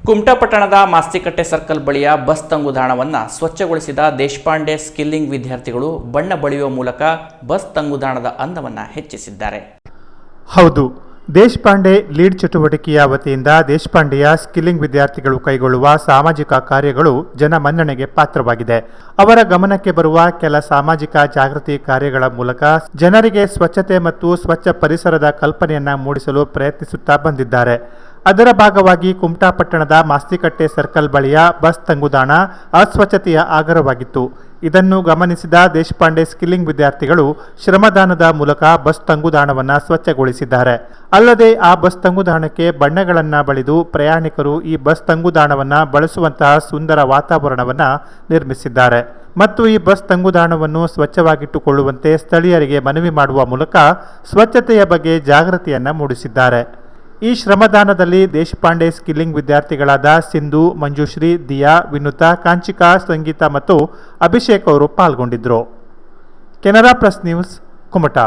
ಕುಮಟಾ ಪಟ್ಟಣದ ಮಾಸ್ತಿಕಟ್ಟೆ ಸರ್ಕಲ್ ಬಳಿಯ bus ತಂಗುದಾಣವನ್ನು ಸ್ವಚ್ಛಗೊಳಿಸಿದ Deshpande skilling ವಿದ್ಯಾರ್ಥಿಗಳು ಬಣ್ಣ ಬಳಿಯುವ ಮೂಲಕ ಬಸ್ ತಂಗುದಾಣದ ಅಂದವನ್ನು ಹೆಚ್ಚಿಸಿದ್ದಾರೆ. ಹೌದು, ದೇಶಪಾಂಡೆ ಲೀಡ್ ಚಟುವಟಿಕೆಯ ವತಿಯಿಂದ ದೇಶಪಾಂಡೆಯ ಸ್ಕಿಲ್ಲಿಂಗ್ ವಿದ್ಯಾರ್ಥಿಗಳು ಕೈಗೊಳ್ಳುವ ಸಾಮಾಜಿಕ ಕಾರ್ಯಗಳು ಜನಮನ್ನಣೆಗೆ ಪಾತ್ರವಾಗಿದೆ. ಅವರ ಗಮನಕ್ಕೆ ಬರುವ ಕೆಲ ಸಾಮಾಜಿಕ ಜಾಗೃತಿ ಕಾರ್ಯಗಳ ಮೂಲಕ ಜನರಿಗೆ ಸ್ವಚ್ಛತೆ ಮತ್ತು ಸ್ವಚ್ಛ ಪರಿಸರದ ಕಲ್ಪನೆಯನ್ನ ಮೂಡಿಸಲು ಪ್ರಯತ್ನಿಸುತ್ತಾ ಬಂದಿದ್ದಾರೆ. ಅದರ ಭಾಗವಾಗಿ ಕುಮಟಾ ಪಟ್ಟಣದ ಮಾಸ್ತಿಕಟ್ಟೆ ಸರ್ಕಲ್ ಬಳಿಯ ಬಸ್ ತಂಗುದಾಣ ಅಸ್ವಚ್ಛತೆಯ ಆಗರವಾಗಿತ್ತು. ಇದನ್ನು ಗಮನಿಸಿದ ದೇಶಪಾಂಡೆ ಸ್ಕಿಲ್ಲಿಂಗ್ ವಿದ್ಯಾರ್ಥಿಗಳು ಶ್ರಮದಾನದ ಮೂಲಕ ಬಸ್ ತಂಗುದಾಣವನ್ನು ಸ್ವಚ್ಛಗೊಳಿಸಿದ್ದಾರೆ. ಅಲ್ಲದೆ ಆ ಬಸ್ ತಂಗುದಾಣಕ್ಕೆ ಬಣ್ಣಗಳನ್ನು ಬಳಿದು ಪ್ರಯಾಣಿಕರು ಈ ಬಸ್ ತಂಗುದಾಣವನ್ನು ಬಳಸುವಂತಹ ಸುಂದರ ವಾತಾವರಣವನ್ನು ನಿರ್ಮಿಸಿದ್ದಾರೆ ಮತ್ತು ಈ ಬಸ್ ತಂಗುದಾಣವನ್ನು ಸ್ವಚ್ಛವಾಗಿಟ್ಟುಕೊಳ್ಳುವಂತೆ ಸ್ಥಳೀಯರಿಗೆ ಮನವಿ ಮಾಡುವ ಮೂಲಕ ಸ್ವಚ್ಛತೆಯ ಬಗ್ಗೆ ಜಾಗೃತಿಯನ್ನು ಮೂಡಿಸಿದ್ದಾರೆ. ಈ ಶ್ರಮದಾನದಲ್ಲಿ ದೇಶಪಾಂಡೆ ಸ್ಕಿಲ್ಲಿಂಗ್ ವಿದ್ಯಾರ್ಥಿಗಳಾದ ಸಿಂಧು, ಮಂಜುಶ್ರೀ, ದಿಯಾ, ವಿನುತಾ, ಕಾಂಚಿಕಾ, ಸಂಗೀತ ಮತ್ತು ಅಭಿಷೇಕ್ ಅವರು ಪಾಲ್ಗೊಂಡಿದ್ದರು. Canara press news, Kumta.